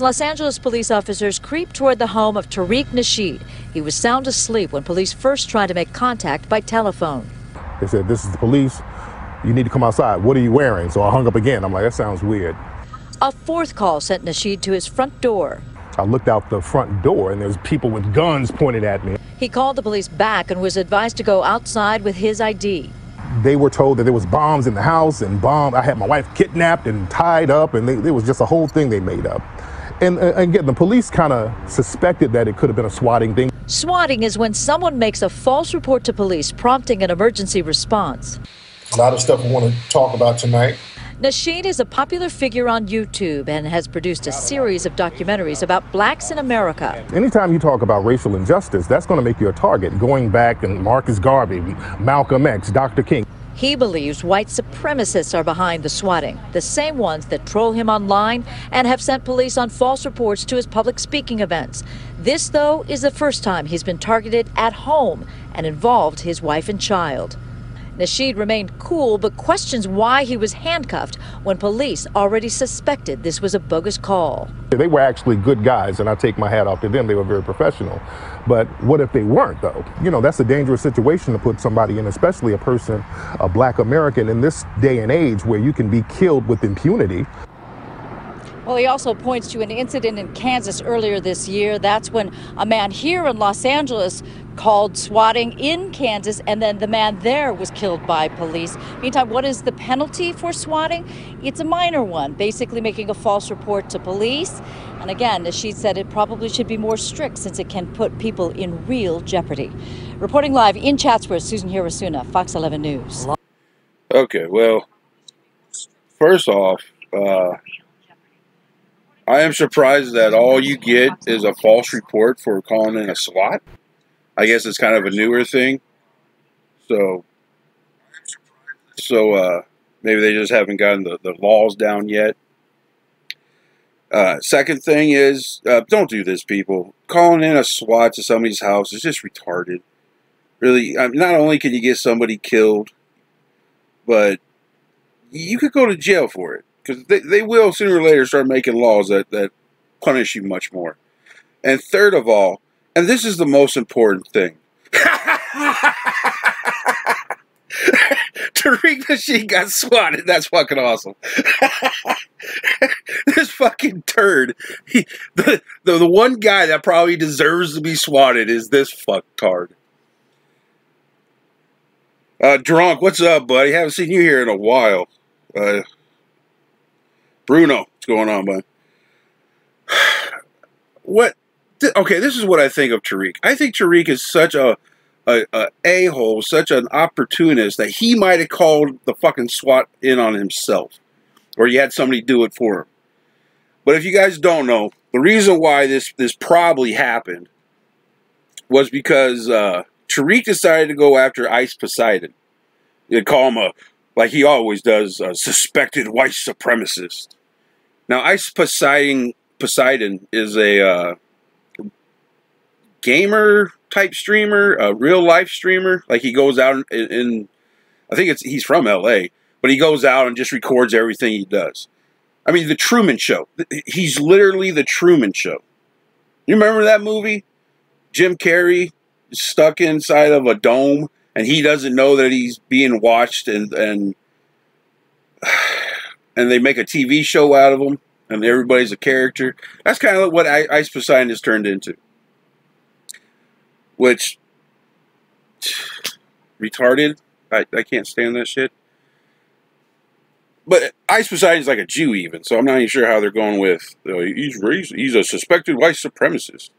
As Los Angeles police officers creep toward the home of Tariq Nasheed, he was sound asleep when police first tried to make contact by telephone. They said, "This is the police. You need to come outside. What are you wearing?" So I hung up again. I'm like, that sounds weird. A fourth call sent Nasheed to his front door. I looked out the front door and there's people with guns pointed at me. He called the police back and was advised to go outside with his ID. They were told that there was bombs in the house and I had my wife kidnapped and tied up, and there was just a whole thing they made up. And again, the police kind of suspected that it could have been a swatting thing. Swatting is when someone makes a false report to police, prompting an emergency response. A lot of stuff we want to talk about tonight. Nasheed is a popular figure on YouTube and has produced a series of documentaries about blacks in America. Anytime you talk about racial injustice, that's going to make you a target. Going back, and Marcus Garvey, Malcolm X, Dr. King. He believes white supremacists are behind the swatting, the same ones that troll him online and have sent police on false reports to his public speaking events. This, though, is the first time he's been targeted at home and involved his wife and child. Nasheed remained cool, but questions why he was handcuffed when police already suspected this was a bogus call. They were actually good guys, and I take my hat off to them. They were very professional. But what if they weren't, though? You know, that's a dangerous situation to put somebody in, especially a person, a black American, in this day and age where you can be killed with impunity. Well, he also points to an incident in Kansas earlier this year. That's when a man here in Los Angeles called swatting in Kansas, and then the man there was killed by police. Meantime, what is the penalty for swatting? It's a minor one, basically making a false report to police. And again, Nasheed said it probably should be more strict since it can put people in real jeopardy. Reporting live in Chatsworth, Susan Hirasuna, Fox 11 News. Okay, well, first off, I am surprised that all you get is a false report for calling in a SWAT. I guess it's kind of a newer thing. So maybe they just haven't gotten the laws down yet. Second thing is, don't do this, people. Calling in a SWAT to somebody's house is just retarded. Really, not only can you get somebody killed, but you could go to jail for it. Because they will sooner or later start making laws that punish you much more. And third of all, and this is the most important thing, Tariq Nasheed got swatted. That's fucking awesome. This fucking turd. The one guy that probably deserves to be swatted is this fucktard. Drunk, what's up, buddy? Haven't seen you here in a while. Bruno, what's going on, bud? Okay, this is what I think of Tariq. I think Tariq is such a a-hole, such an opportunist that he might have called the fucking SWAT in on himself. Or he had somebody do it for him. But if you guys don't know, the reason why this probably happened was because Tariq decided to go after Ice Poseidon. They call him like he always does, a suspected white supremacist. Now, Ice Poseidon is a gamer-type streamer, a real-life streamer. Like, he goes out in I think he's from L.A., but he goes out and just records everything he does. I mean, The Truman Show. He's literally The Truman Show. You remember that movie? Jim Carrey is stuck inside of a dome, and he doesn't know that he's being watched, and they make a TV show out of him, and everybody's a character. That's kind of what Ice Poseidon has turned into. Which, retarded. I can't stand that shit. But Ice Poseidon's like a Jew even, so I'm not even sure how they're going with, he's a suspected white supremacist.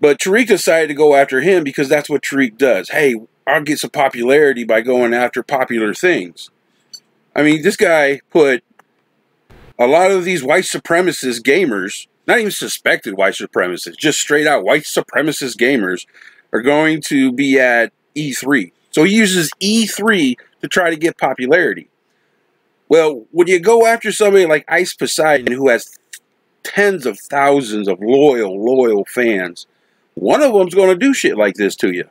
But Tariq decided to go after him because that's what Tariq does. Hey, I'll get some popularity by going after popular things. I mean, this guy put a lot of these white supremacist gamers, not even suspected white supremacists, just straight out white supremacist gamers, are going to be at E3. So he uses E3 to try to get popularity. Well, when you go after somebody like Ice Poseidon, who has tens of thousands of loyal fans, one of them's going to do shit like this to you.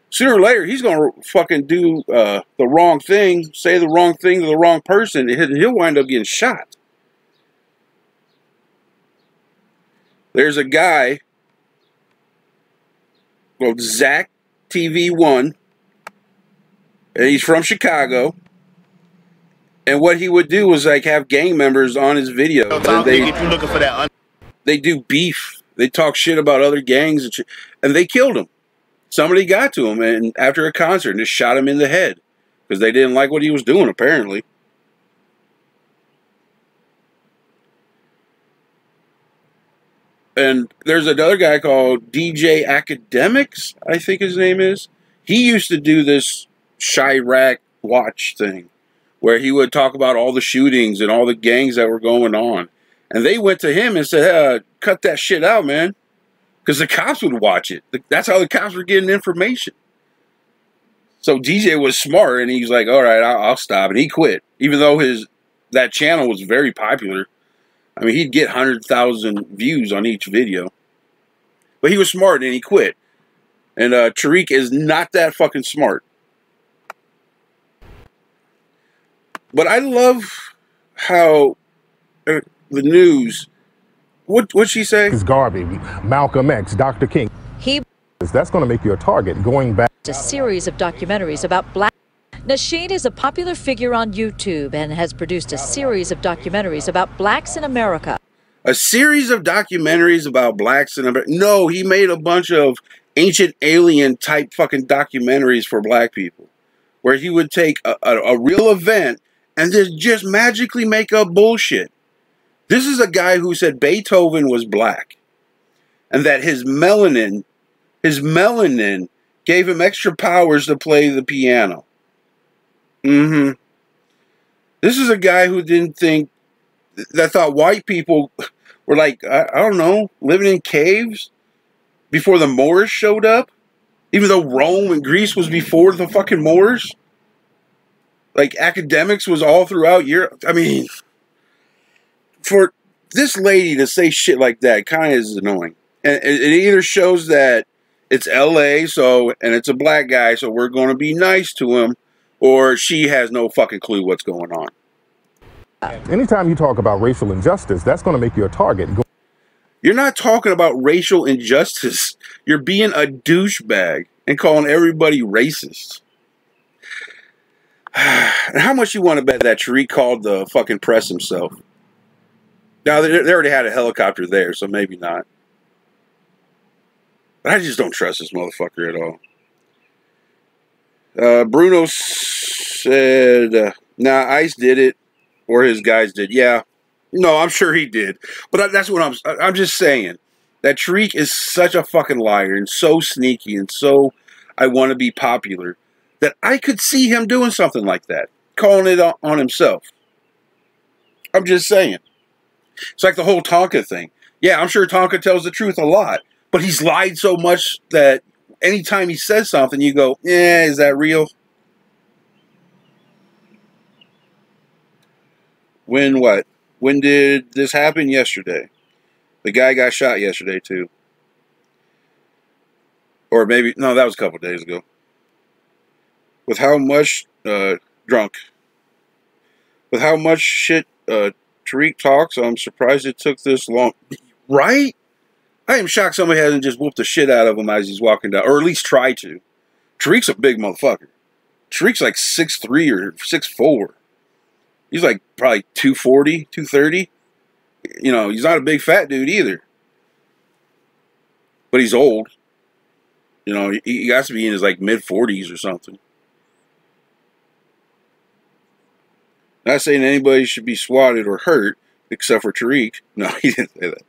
Sooner or later, he's going to fucking do the wrong thing, say the wrong thing to the wrong person, and he'll wind up getting shot. There's a guy called Zach TV1, and he's from Chicago. And what he would do was like have gang members on his video. And they do beef. They talk shit about other gangs and shit. And they killed him. Somebody got to him and after a concert and just shot him in the head because they didn't like what he was doing, apparently. And there's another guy called DJ Academics, I think his name is. He used to do this Chirac watch thing where he would talk about all the shootings and all the gangs that were going on. And they went to him and said, cut that shit out, man. Because the cops would watch it. That's how the cops were getting information. So DJ was smart, and he's like, all right, I'll stop. And he quit. Even though that channel was very popular. I mean, he'd get 100,000 views on each video. But he was smart, and he quit. And Tariq is not that fucking smart. But I love how the news, what'd she say? It's Garvey, Malcolm X, Dr. King. That's going to make you a target going back. A series of documentaries about black. Nasheed is a popular figure on YouTube and has produced a series of documentaries about blacks in America. A series of documentaries about blacks in America? No, he made a bunch of ancient alien type fucking documentaries for black people. Where he would take a real event and just magically make up bullshit. This is a guy who said Beethoven was black. And that his melanin gave him extra powers to play the piano. This is a guy who that thought white people were like, I don't know, living in caves before the Moors showed up. Even though Rome and Greece was before the fucking Moors. Like, academics was all throughout Europe. I mean, for this lady to say shit like that kind of is annoying. And it either shows that it's L.A., and it's a black guy, so we're going to be nice to him, or she has no fucking clue what's going on. Anytime you talk about racial injustice, that's going to make you a target. You're not talking about racial injustice. You're being a douchebag and calling everybody racist. And how much you want to bet that Tariq called the fucking press himself? Now, they already had a helicopter there, so maybe not. But I just don't trust this motherfucker at all. Bruno said, nah, ICE did it, or his guys did. Yeah. No, I'm sure he did. But that's what I'm just saying. That Tariq is such a fucking liar and so sneaky and so I want to be popular. That I could see him doing something like that. Calling it on himself. I'm just saying. It's like the whole Tonka thing. Yeah, I'm sure Tonka tells the truth a lot. But he's lied so much that anytime he says something, you go, yeah, is that real? When what? When did this happen? Yesterday. The guy got shot yesterday, too. Or maybe, no, that was a couple days ago. With how much, drunk. With how much shit Tariq talks, I'm surprised it took this long. Right? I am shocked somebody hasn't just whooped the shit out of him as he's walking down. Or at least try to. Tariq's a big motherfucker. Tariq's like 6'3" or 6'4". He's like probably 240, 230. You know, he's not a big fat dude either. But he's old. You know, he has to be in his like mid-40s or something. Not saying anybody should be swatted or hurt, except for Tariq. No, he didn't say that.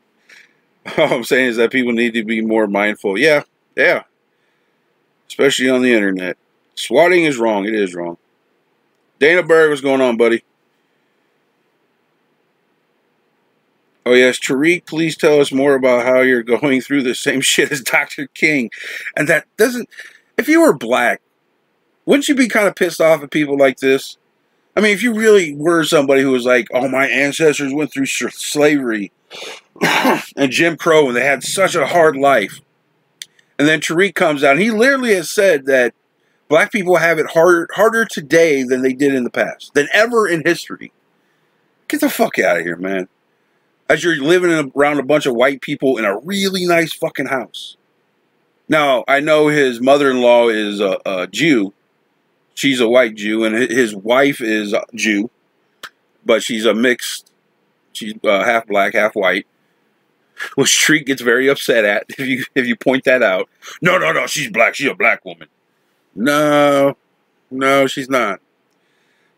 All I'm saying is that people need to be more mindful. Yeah. Especially on the internet. Swatting is wrong. It is wrong. Dana Berg, what's going on, buddy? Oh, yes, Tariq, please tell us more about how you're going through the same shit as Dr. King. And that doesn't... If you were black, wouldn't you be kind of pissed off at people like this? I mean, if you really were somebody who was like, oh, my ancestors went through slavery and Jim Crow, and they had such a hard life. And then Tariq comes out, and he literally has said that black people have it harder today than they did in the past, than ever in history. Get the fuck out of here, man. as you're living around a bunch of white people in a really nice fucking house. Now, I know his mother-in-law is a Jew. She's a white Jew, and his wife is a Jew, but she's a mixed. She's half black, half white, which Tariq gets very upset at if you point that out. No, she's black. She's a black woman. No, she's not.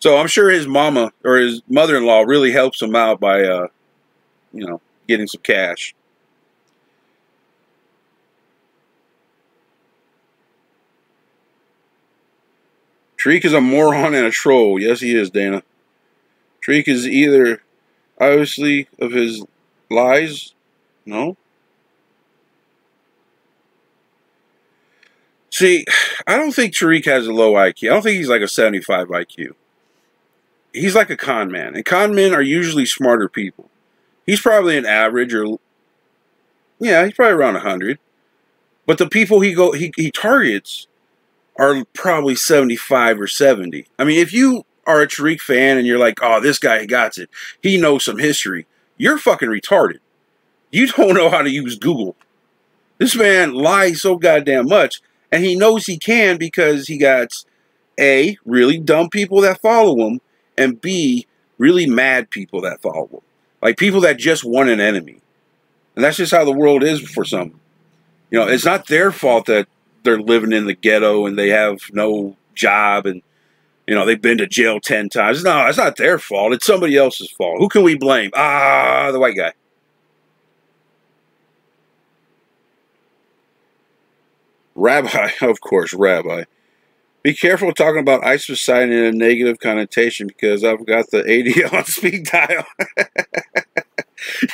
So I'm sure his mama or his mother-in-law really helps him out by, you know, getting some cash. Tariq is a moron and a troll. Yes, he is, Dana. Tariq is either, obviously, of his lies. No. See, I don't think Tariq has a low IQ. I don't think he's like a 75 IQ. He's like a con man. And con men are usually smarter people. He's probably an average or... Yeah, he's probably around 100. But the people he targets are probably 75 or 70. I mean, if you are a Tariq fan and you're like, oh, this guy got it. He knows some history. You're fucking retarded. You don't know how to use Google. This man lies so goddamn much. And he knows he can because he got A, really dumb people that follow him, and B, really mad people that follow him. Like people that just want an enemy. And that's just how the world is for some. You know, it's not their fault that they're living in the ghetto and they have no job and, you know, they've been to jail 10 times. No, it's not their fault. It's somebody else's fault. Who can we blame? Ah, the white guy. Rabbi, of course, Rabbi. Be careful talking about Ice Poseidon in a negative connotation because I've got the AD on speed dial.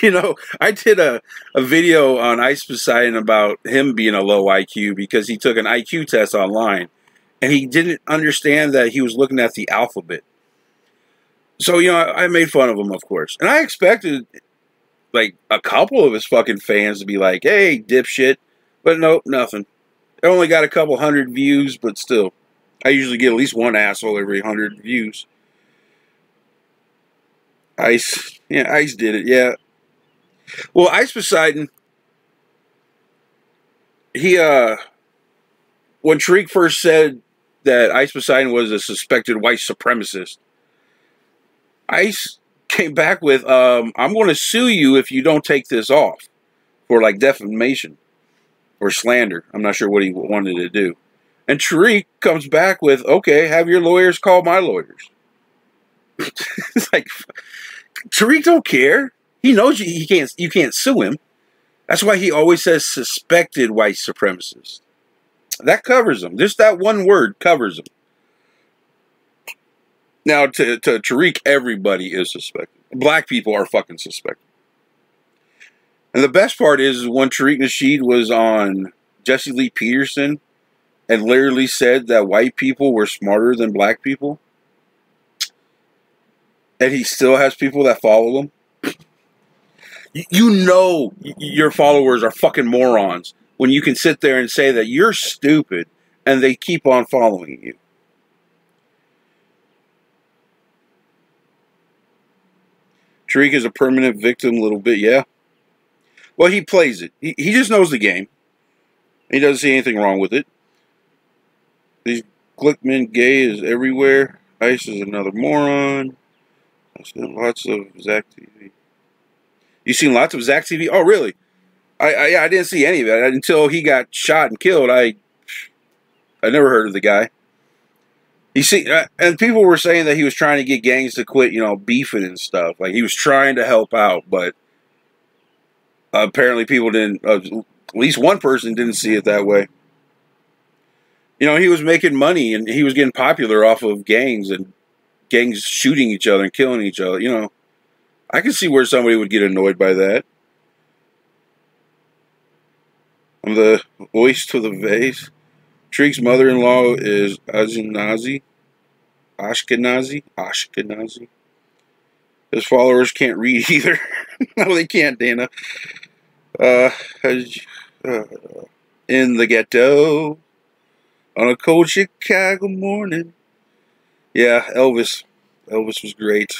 You know, I did a video on Ice Poseidon about him being a low IQ because he took an IQ test online and he didn't understand that he was looking at the alphabet. So, you know, I made fun of him, of course. And I expected, like, a couple of his fucking fans to be like, hey, dipshit. But nope, nothing. I only got a couple hundred views, but still. I usually get at least one asshole every 100 views. Ice. Yeah, Ice did it, yeah. Well, Ice Poseidon, he, when Tariq first said that Ice Poseidon was a suspected white supremacist, Ice came back with, I'm going to sue you if you don't take this off for, like, defamation or slander. I'm not sure what he wanted to do. And Tariq comes back with, okay, have your lawyers call my lawyers. It's like, Tariq don't care. He knows you can't sue him. That's why he always says suspected white supremacist. That covers him. Just that one word covers him. Now, to Tariq, everybody is suspected. Black people are fucking suspected. And the best part is when Tariq Nasheed was on Jesse Lee Peterson and literally said that white people were smarter than black people, and he still has people that follow him. You know your followers are fucking morons when you can sit there and say that you're stupid and they keep on following you. Tariq is a permanent victim a little bit, yeah. Well, he plays it. He just knows the game. He doesn't see anything wrong with it. These Glickman gay is everywhere. Ice is another moron. I've seen lots of Zach TV. You seen lots of Zach TV? Oh, really? I didn't see any of it until he got shot and killed. I never heard of the guy. You see, and people were saying that he was trying to get gangs to quit, you know, beefing and stuff. Like he was trying to help out, but apparently people didn't. At least one person didn't see it that way. You know, he was making money and he was getting popular off of gangs and gangs shooting each other and killing each other. You know, I can see where somebody would get annoyed by that. I'm the voice to the vase. Tariq's mother-in-law is Ashkenazi. His followers can't read either. No, they can't, Dana. In the ghetto on a cold Chicago morning. Yeah, Elvis. Elvis was great.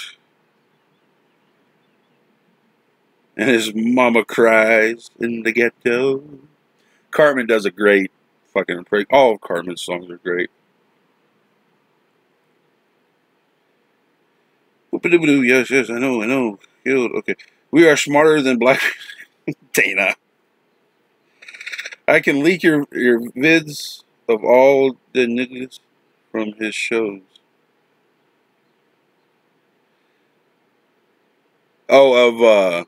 And his mama cries in the ghetto. Cartman does a great fucking impression. All of Cartman's songs are great. Yes, yes, I know. Okay. We are smarter than black Dana. I can leak your vids of all the niggas from his shows. Oh, of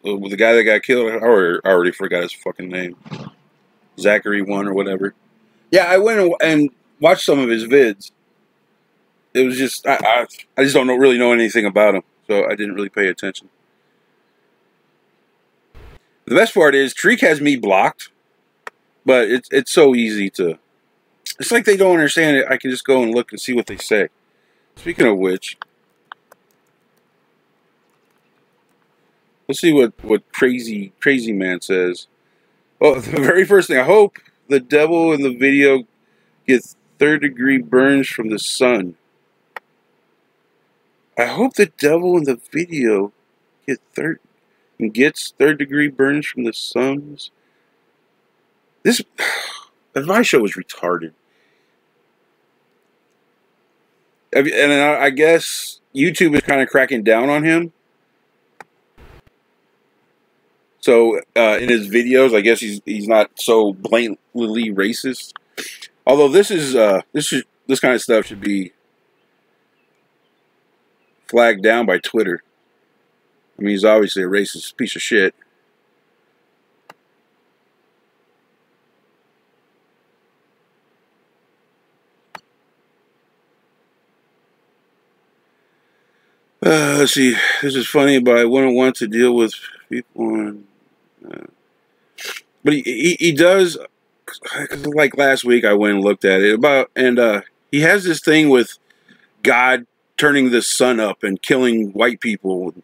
the guy that got killed. I already forgot his fucking name. Zachary 1 or whatever. Yeah, I went and watched some of his vids. It was just I just don't really know anything about him, so I didn't really pay attention. The best part is Tariq has me blocked, but it's so easy to. It's like they don't understand it. I can just go and look and see what they say. Speaking of which, let's see what crazy man says. Oh, the very first thing. I hope the devil in the video gets third-degree burns from the sun. I hope the devil in the video gets third-degree burns from the suns. This advice show is retarded. And I guess YouTube is kind of cracking down on him. So in his videos, I guess he's not so blatantly racist. Although this kind of stuff should be flagged down by Twitter. I mean, he's obviously a racist piece of shit. Let's see. This is funny, but I wouldn't want to deal with people. But he does. Like last week, I went and looked at it he has this thing with God turning the sun up and killing white people.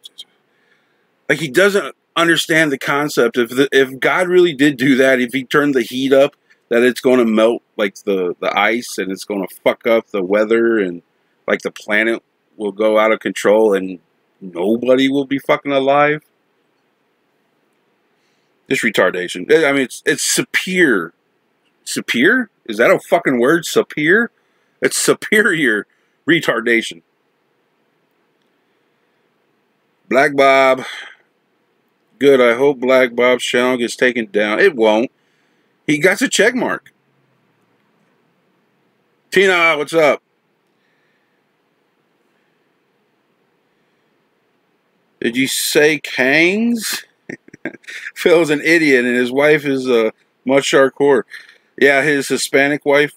Like, he doesn't understand the concept. If God really did do that, if he turned the heat up, that it's going to melt like the ice and it's going to fuck up the weather and like the planet will go out of control and nobody will be fucking alive. This retardation. I mean, it's superior. Superior? Is that a fucking word? Superior? It's superior retardation. Black Bob. Good. I hope Black Bob's channel gets taken down. It won't. He got a check mark. Tina, what's up? Did you say Kangs? Phil's an idiot and his wife is much hardcore. Yeah, his Hispanic wife.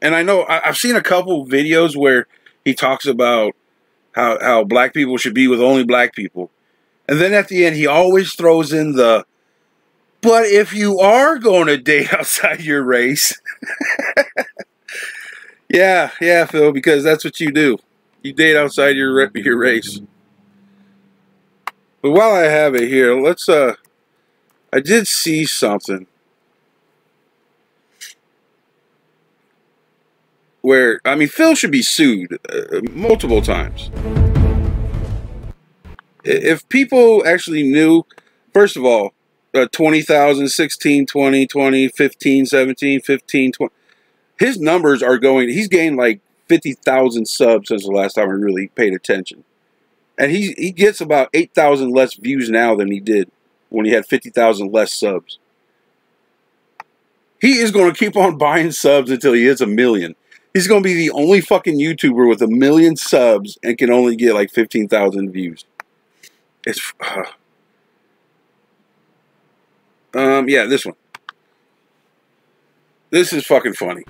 And I know I've seen a couple videos where he talks about how black people should be with only black people. And then at the end, he always throws in the, but if you are going to date outside your race. Yeah, Phil, because that's what you do. You date outside your race. But while I have it here, let's, I did see something where, I mean, Phil should be sued multiple times. If people actually knew, first of all, 20,000, 16, 20, 20, 15, 17, 15, 20. His numbers are going, he's gained like 50,000 subs since the last time I really paid attention. And he gets about 8,000 less views now than he did when he had 50,000 less subs. He is going to keep on buying subs until he hits 1 million. He's going to be the only fucking YouTuber with 1 million subs and can only get like 15,000 views. It's, yeah, this one. This is fucking funny.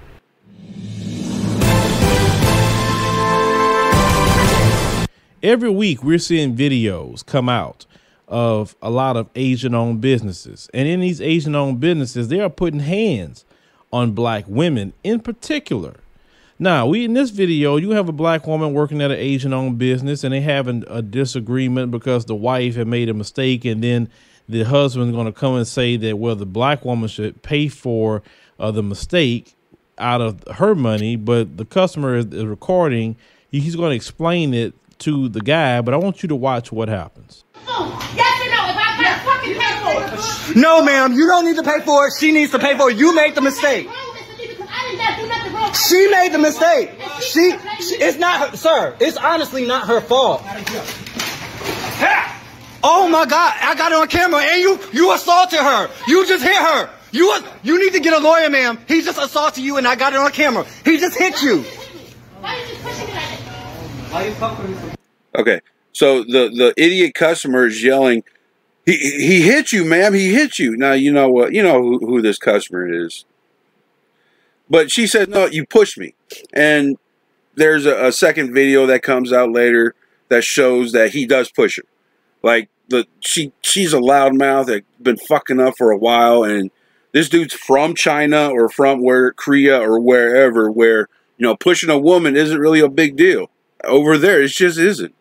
Every week we're seeing videos come out of a lot of Asian-owned businesses. And in these Asian-owned businesses, they are putting hands on black women in particular. Now, in this video, you have a black woman working at an Asian-owned business, and they having a disagreement because the wife had made a mistake, and then the husband's going to come and say that, well, the black woman should pay for the mistake out of her money, but the customer is recording. He's going to explain it to the guy, but I want you to watch what happens. Yes or no? If I got fucking pay for it. No, ma'am, you don't need to pay for it. She needs to pay for it. You made the mistake. She made the mistake. It's not her, sir. It's honestly not her fault. Oh my God, I got it on camera, and you assaulted her. You just hit her. You need to get a lawyer, ma'am. He just assaulted you, and I got it on camera. He just hit you. Why are you just pushing me like this? Okay, so the idiot customer is yelling, he hit you, ma'am, he hit you. Now, you know what? You know who this customer is. But she said, no, you pushed me. And there's a second video that comes out later that shows that he does push her. Like, she's a loudmouth that's been fucking up for a while, and this dude's from China or from Korea or wherever, where, you know, pushing a woman isn't really a big deal. Over there, it just isn't.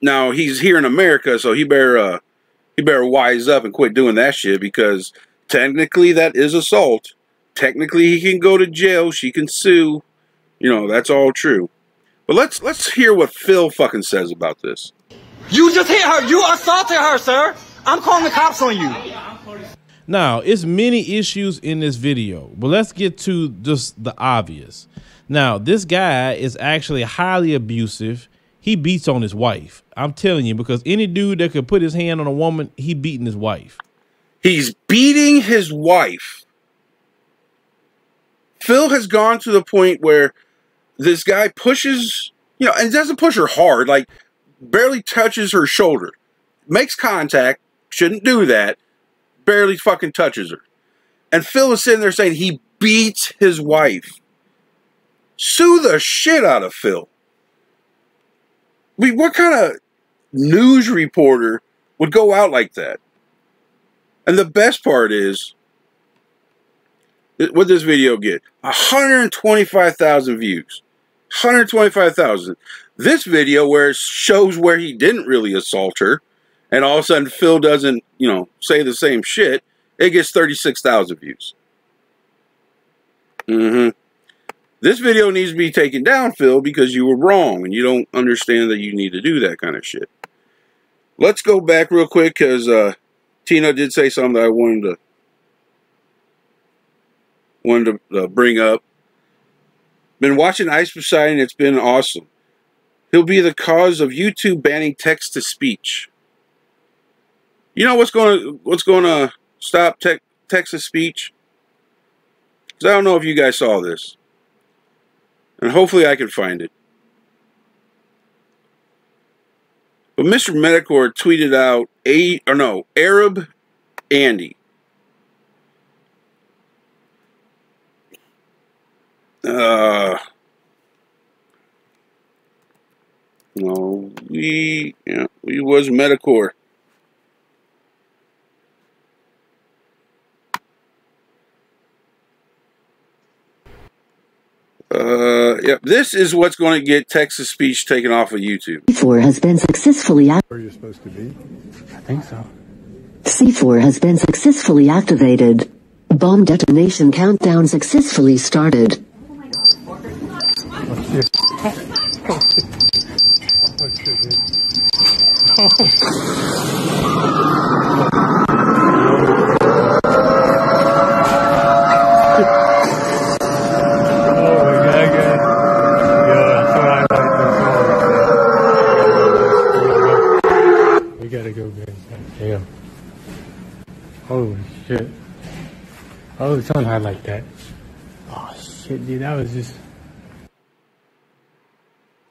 Now, he's here in America, so he better wise up and quit doing that shit, because technically that is assault. Technically, he can go to jail. She can sue. You know, that's all true. But let's hear what Phil fucking says about this. You just hit her. You assaulted her, sir. I'm calling the cops on you. Now, it's many issues in this video, but let's get to just the obvious. Now, this guy is actually highly abusive. He beats on his wife. I'm telling you, because any dude that could put his hand on a woman, he beating his wife. He's beating his wife. Phil has gone to the point where this guy pushes, you know, and doesn't push her hard, like barely touches her shoulder. Makes contact, shouldn't do that, barely fucking touches her. And Phil is sitting there saying he beats his wife. Sue the shit out of Phil. I mean, what kind of news reporter would go out like that? And the best part is, what this video get? 125,000 views. 125,000. This video where it shows where he didn't really assault her, and all of a sudden Phil doesn't, you know, say the same shit, it gets 36,000 views. This video needs to be taken down, Phil, because you were wrong, and you don't understand that you need to do that kind of shit. Let's go back real quick, because Tina did say something that I wanted to bring up. Been watching Ice Poseidon. It's been awesome. He'll be the cause of YouTube banning text-to-speech. You know what's going to stop text-to-speech? Because I don't know if you guys saw this. And hopefully I can find it. But Mr. Metacore tweeted out Arab Andy. No, we was Metacore. Yep, this is what's going to get text-to-speech taken off of YouTube. C4 has been successfully Where you're supposed to be? I think so. C4 has been successfully activated. Bomb detonation countdown successfully started. Oh shit. Oh shit, dude. Damn. Holy shit. Oh, it's on high like that. Oh shit, dude, that was just...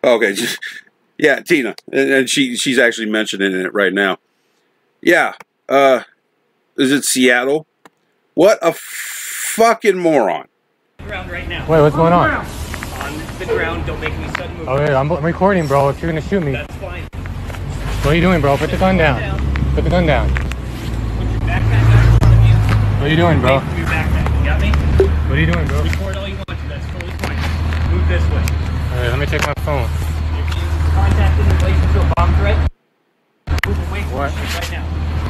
Okay, yeah, Tina. And she's actually mentioning it right now. Yeah. Is it Seattle? What a fucking moron. Ground right now. Wait, what's going on? On the ground, don't make any sudden movement. Oh yeah, I'm recording, bro. If you're gonna shoot me. That's fine. What are you doing, bro? Put the gun down. Put the gun down. Put your backpack down in front of you. What are you doing, bro? Put your backpack. You got me? What are you doing, bro? Record all you want to. That's totally fine. Move this way. Alright, let me check my phone. If you contact in relation to a bomb threat, move away from What? the ship right now.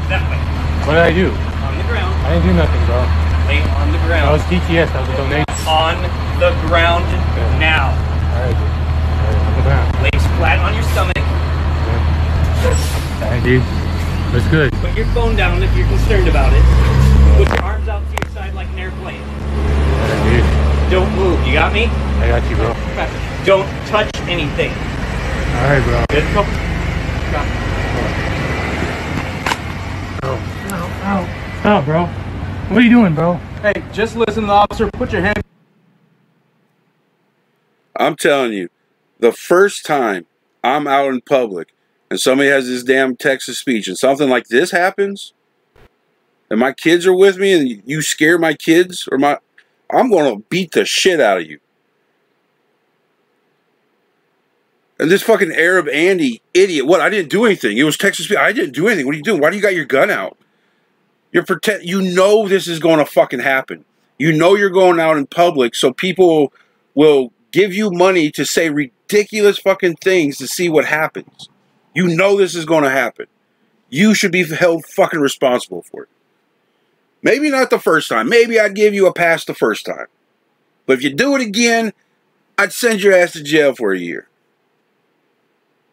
That way. What did I do? On the ground. I didn't do nothing, bro. Lay on the That ground. was TTS. That was a donation. On the ground now. Alright, dude. Alright, Okay. Lay flat on your stomach. Thank you. That's good. Put your phone down if you're concerned about it. Put your arms out to your side like an airplane. Thank you. Don't move. You got me? I got you, bro. Don't touch anything. All right, bro. Good. Go. Ow. Stop, bro. What are you doing, bro? Hey, just listen to the officer. Put your hand. I'm telling you, the first time I'm out in public and somebody has this damn text-to-speech and something like this happens, and my kids are with me and you scare my kids, or I'm going to beat the shit out of you. And this fucking Arab Andy idiot, what? I didn't do anything. It was text-to-speech. I didn't do anything. What are you doing? Why do you got your gun out? You know this is going to fucking happen. You know you're going out in public, so people will give you money to say ridiculous fucking things to see what happens. You know this is going to happen. You should be held fucking responsible for it. Maybe not the first time. Maybe I'd give you a pass the first time. But if you do it again, I'd send your ass to jail for a year.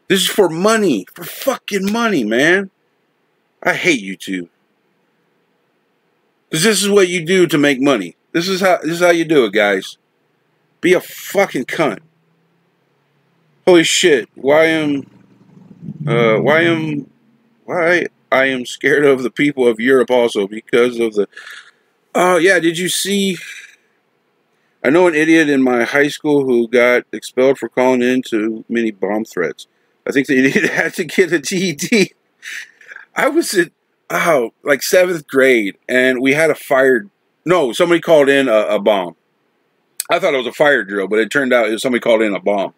This is for money. For fucking money, man. I hate you two. Because this is what you do to make money. This is how you do it, guys. Be a fucking cunt. Holy shit. Why I am scared of the people of Europe also because of the... Oh, yeah, did you see... I know an idiot in my high school who got expelled for calling in too many bomb threats. I think the idiot had to get a GED. I was at, like 7th grade, and we had a fire... No, somebody called in a bomb. I thought it was a fire drill, but it turned out it was somebody called in a bomb.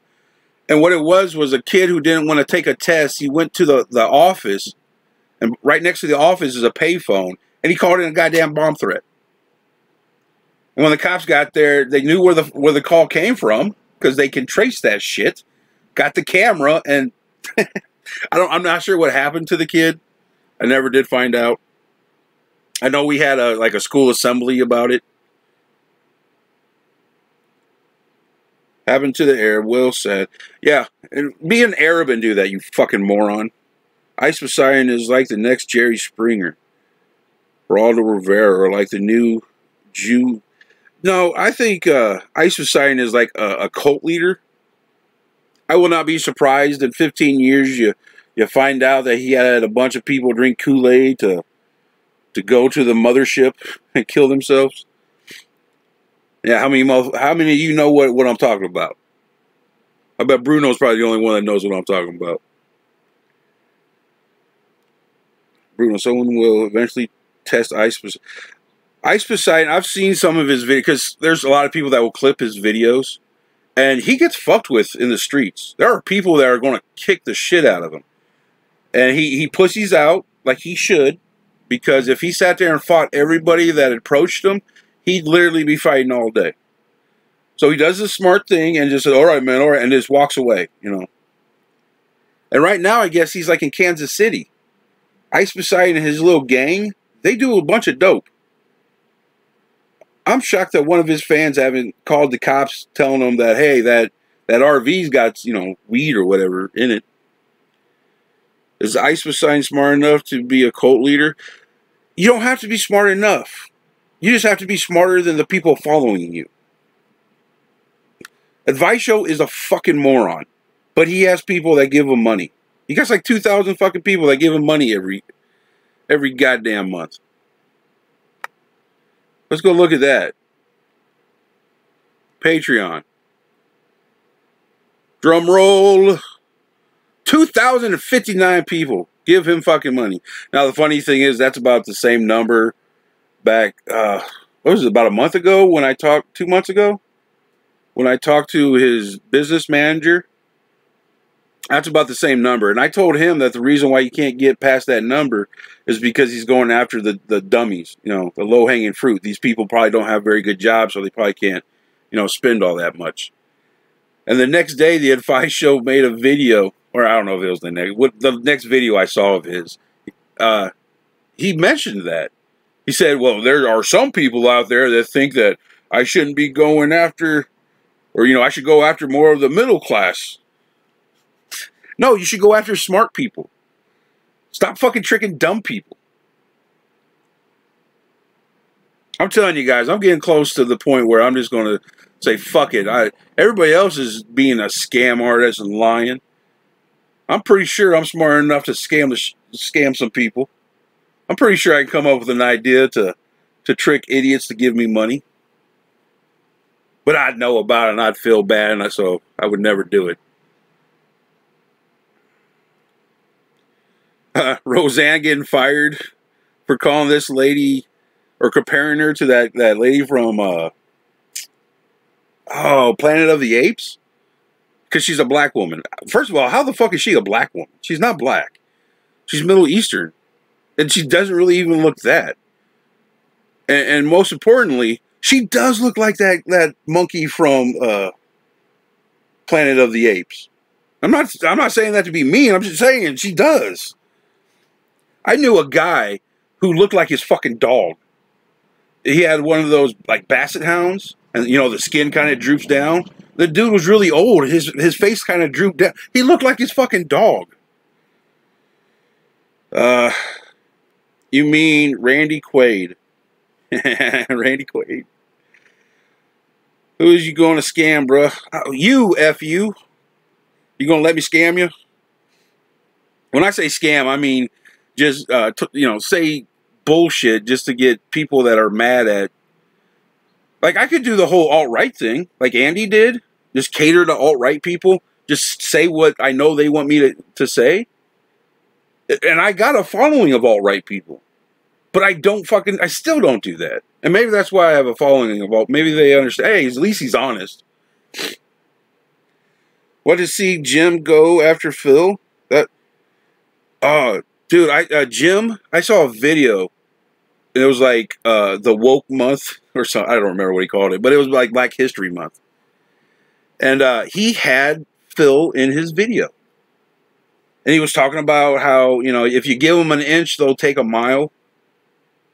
And what it was a kid who didn't want to take a test. He went to the office, and right next to the office is a payphone, and he called in a goddamn bomb threat. And when the cops got there, they knew where the call came from because they can trace that shit. Got the camera, and I'm not sure what happened to the kid. I never did find out. I know we had a school assembly about it. Happened to the Arab. Will said, yeah, and be an Arab and do that, you fucking moron. Ice Poseidon is like the next Jerry Springer. Geraldo Rivera, or like the new Jew. No, I think Ice Poseidon is like a cult leader. I will not be surprised in 15 years you find out that he had a bunch of people drink Kool-Aid to go to the mothership and kill themselves. Yeah, how many of you know what I'm talking about? I bet Bruno's probably the only one that knows what I'm talking about. Bruno, someone will eventually test Ice Poseidon. Ice Poseidon, I've seen some of his videos, because there's a lot of people that will clip his videos, and he gets fucked with in the streets. There are people that are going to kick the shit out of him. And he pussies out like he should, because if he sat there and fought everybody that approached him, he'd literally be fighting all day. So he does the smart thing and just said, all right, man, all right, and just walks away, you know. And right now, I guess he's like in Kansas City. Ice Poseidon and his little gang, they do a bunch of dope. I'm shocked that one of his fans haven't called the cops telling them that, hey, that RV's got, you know, weed or whatever in it. Is Ice Poseidon smart enough to be a cult leader? You don't have to be smart enough. You just have to be smarter than the people following you. Advice Show is a fucking moron. But he has people that give him money. He got like 2,000 fucking people that give him money every goddamn month. Let's go look at that. Patreon. Drum roll. 2,059 people give him fucking money. Now, the funny thing is, that's about the same number back, what was it, about a month ago when I talked, 2 months ago? When I talked to his business manager. That's about the same number. And I told him that the reason why you can't get past that number is because he's going after the dummies, you know, the low-hanging fruit. These people probably don't have very good jobs, so they probably can't, you know, spend all that much. And the next day, the Advice Show made a video, or I don't know if it was the next video I saw of his. He mentioned that. He said, well, there are some people out there that think that I shouldn't be going after, or, you know, I should go after more of the middle class No, you should go after smart people. Stop fucking tricking dumb people. I'm telling you guys, I'm getting close to the point where I'm just going to say, fuck it. Everybody else is being a scam artist and lying. I'm pretty sure I'm smart enough to scam some people. I'm pretty sure I can come up with an idea to trick idiots to give me money. But I'd know about it and I'd feel bad, and so I would never do it. Roseanne getting fired for calling this lady, or comparing her to that lady from Planet of the Apes, because she's a black woman. First of all, how the fuck is she a black woman? She's not black. She's Middle Eastern, and she doesn't really even look that. And most importantly, she does look like that monkey from Planet of the Apes. I'm not saying that to be mean. I'm just saying she does. I knew a guy who looked like his fucking dog. He had one of those like basset hounds, and you know the skin kind of droops down. The dude was really old. His face kind of drooped down. He looked like his fucking dog. You mean Randy Quaid? Randy Quaid. Who is you going to scam, bruh? You, F you. You gonna let me scam you? When I say scam, I mean just, say bullshit just to get people that are mad at. Like, I could do the whole alt-right thing, like Andy did. Just cater to alt-right people. Just say what I know they want me to say. And I got a following of alt-right people. But I still don't do that. And maybe that's why I have a following of alt. Maybe they understand, hey, at least he's honest. What to see Jim go after Phil? Dude, Jim, I saw a video. It was like the woke month or something. I don't remember what he called it, but it was like Black History Month. And he had Phil in his video. And he was talking about how, if you give them an inch, they'll take a mile.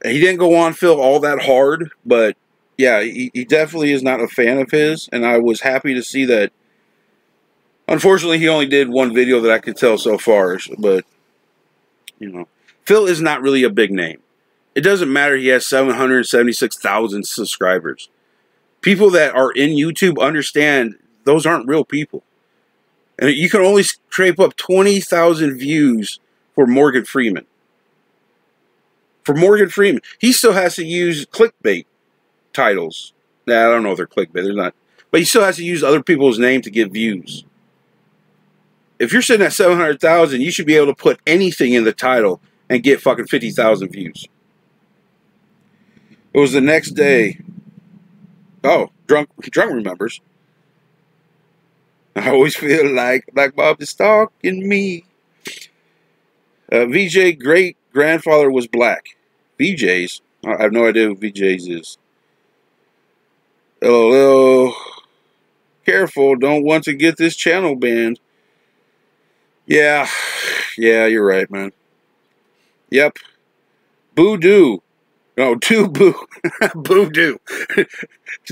And he didn't go on Phil all that hard, but yeah, he definitely is not a fan of his. And I was happy to see that. Unfortunately, he only did one video that I could tell so far, but Phil is not really a big name. It doesn't matter. He has 776,000 subscribers. People that are in YouTube understand those aren't real people. And you can only scrape up 20,000 views for Morgan Freeman. For Morgan Freeman. He still has to use clickbait titles. Nah, I don't know if they're clickbait. They're not. But he still has to use other people's names to get views. If you're sitting at 700,000, you should be able to put anything in the title and get fucking 50,000 views. It was the next day. Oh, drunk remembers. I always feel like Black Bob is stalking me. VJ great grandfather was black. VJ's. I have no idea who VJ's is. LOL. Careful, don't want to get this channel banned. Yeah, you're right, man. Yep. Boo-doo. No, do-boo. Boo-doo.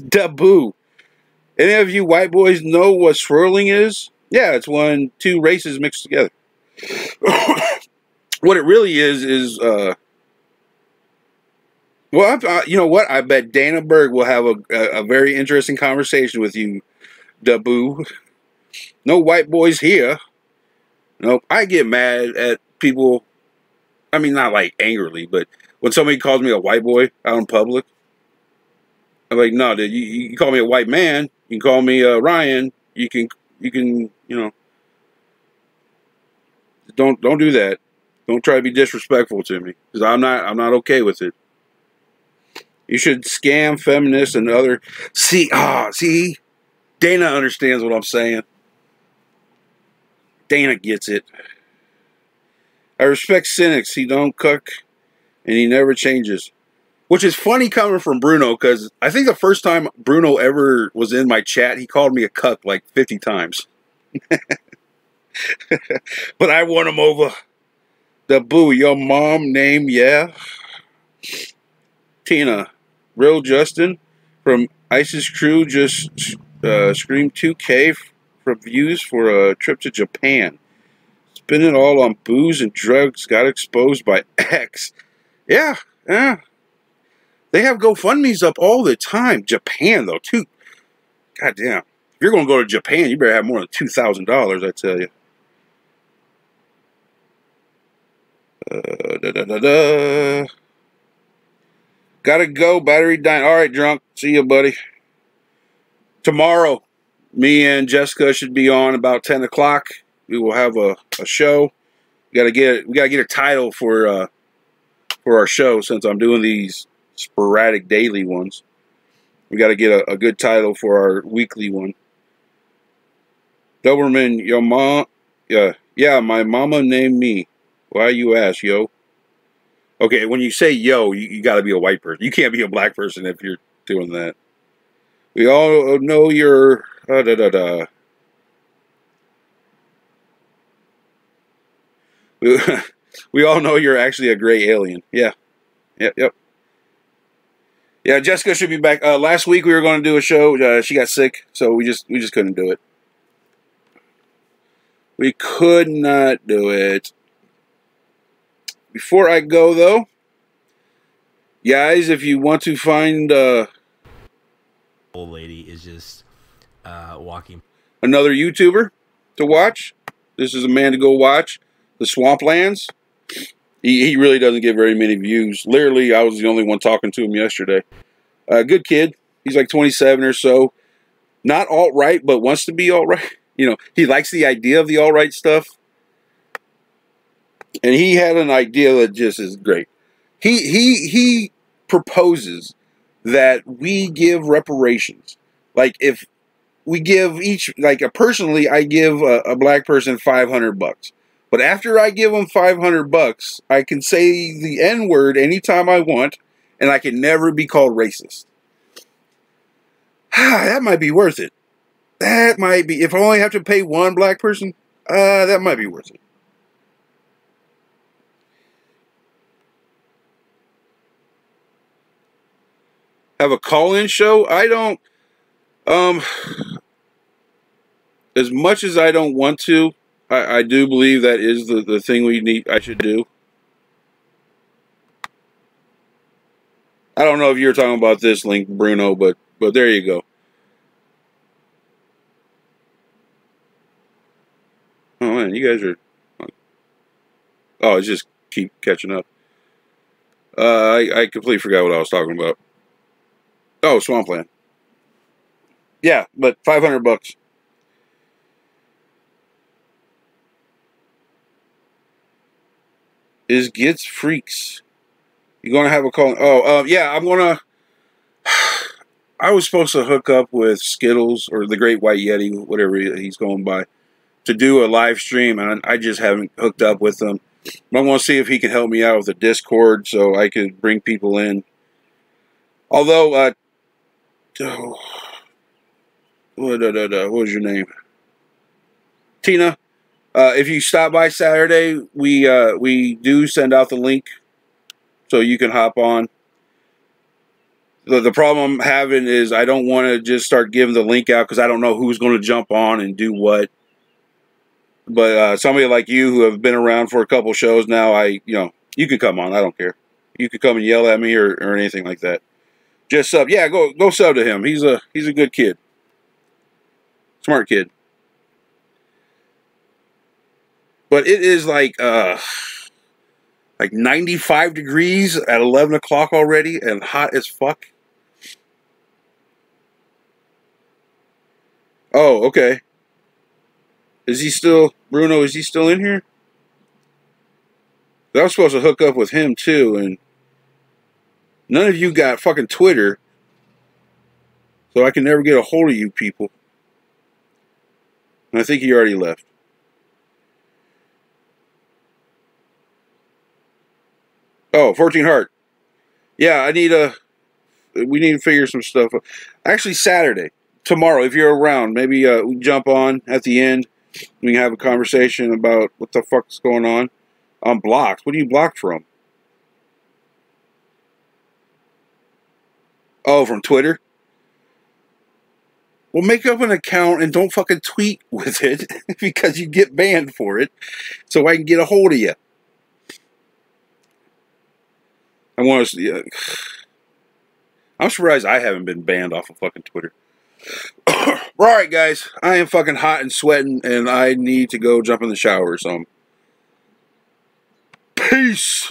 Da-boo. Any of you white boys know what swirling is? Yeah, it's when two races mix together. What it really is well, you know what? I bet Dana Berg will have a very interesting conversation with you, da-boo. No white boys here. Nope. I get mad at people. I mean, not like angrily, but when somebody calls me a white boy out in public, I'm like, no, dude, you call me a white man. You can call me Ryan. You can, don't do that. Don't try to be disrespectful to me, because I'm not okay with it. You should scam feminists and other. See, Dana understands what I'm saying. Dana gets it. I respect cynics. He don't cook, and he never changes. Which is funny coming from Bruno, because I think the first time Bruno ever was in my chat, he called me a cuck like 50 times. But I won him over. The boo, your mom name, yeah. Tina, real Justin from ISIS crew just screamed 2K for views for a trip to Japan. spend it all on booze and drugs, got exposed by X. Yeah, yeah. They have GoFundMe's up all the time. Japan, though, too. Goddamn. If you're going to go to Japan, you better have more than $2,000, I tell you. Gotta go. Battery dying. All right, drunk. See you, buddy. Tomorrow, me and Jessica should be on about 10 o'clock. We will have a show. We gotta get a title for our show, since I'm doing these sporadic daily ones. We got to get a good title for our weekly one. Doberman, your mom, yeah, my mama named me. Why you ask, yo? Okay, when you say yo, you got to be a white person. You can't be a black person if you're doing that. We all know you're We all know you're actually a gray alien. Yeah. Yep. Yeah, Jessica should be back. Last week we were going to do a show. She got sick, so we just couldn't do it. We could not do it. Before I go, though, guys, if you want to find old lady is just walking another YouTuber to watch, this is a man to go watch. The Swamplands. He really doesn't get very many views. Literally, I was the only one talking to him yesterday. Good kid. He's like 27 or so. Not alt-right, but wants to be alt-right. You know, he likes the idea of the alt-right stuff. And he had an idea that just is great. He proposes that we give reparations. Like, if we give each, like, personally, I give a black person $500. But after I give them $500, I can say the N-word anytime I want, and I can never be called racist. That might be worth it. That might be, if I only have to pay one black person, that might be worth it. Have a call-in show? I don't, as much as I don't want to, I do believe that is the thing I should do. I don't know if you're talking about this link, Bruno, but there you go. Oh man, you guys are. Oh, it's just keep catching up. I completely forgot what I was talking about. Oh, Swampland. Yeah, but $500. Is Gets Freaks. You gonna have a call? Oh, yeah, I'm gonna. I was supposed to hook up with Skittles or the Great White Yeti, whatever he's going by, to do a live stream, and I just haven't hooked up with him. I want to see if he can help me out with the Discord so I could bring people in. Although, what was your name? Tina. If you stop by Saturday, we do send out the link so you can hop on. The problem I'm having is I don't want to just start giving the link out because I don't know who's going to jump on and do what. But somebody like you who have been around for a couple shows now, you can come on. I don't care. You could come and yell at me or anything like that. Just sub. Yeah, go sub to him. He's a good kid. Smart kid. But it is like 95 degrees at 11 o'clock already and hot as fuck. Oh, okay. Is he still, Bruno, is he still in here? I was supposed to hook up with him too, and none of you got fucking Twitter, so I can never get a hold of you people. And I think he already left. Oh, 14 Heart. Yeah, we need to figure some stuff out. Actually, Saturday, tomorrow, if you're around, maybe we jump on at the end. We can have a conversation about what the fuck's going on. I'm blocked. What are you blocked from? Oh, from Twitter? Well, make up an account and don't fucking tweet with it because you get banned for it, so I can get a hold of you. I want to. I'm surprised I haven't been banned off of fucking Twitter. Alright, guys. I am fucking hot and sweating, and I need to go jump in the shower or something. Peace!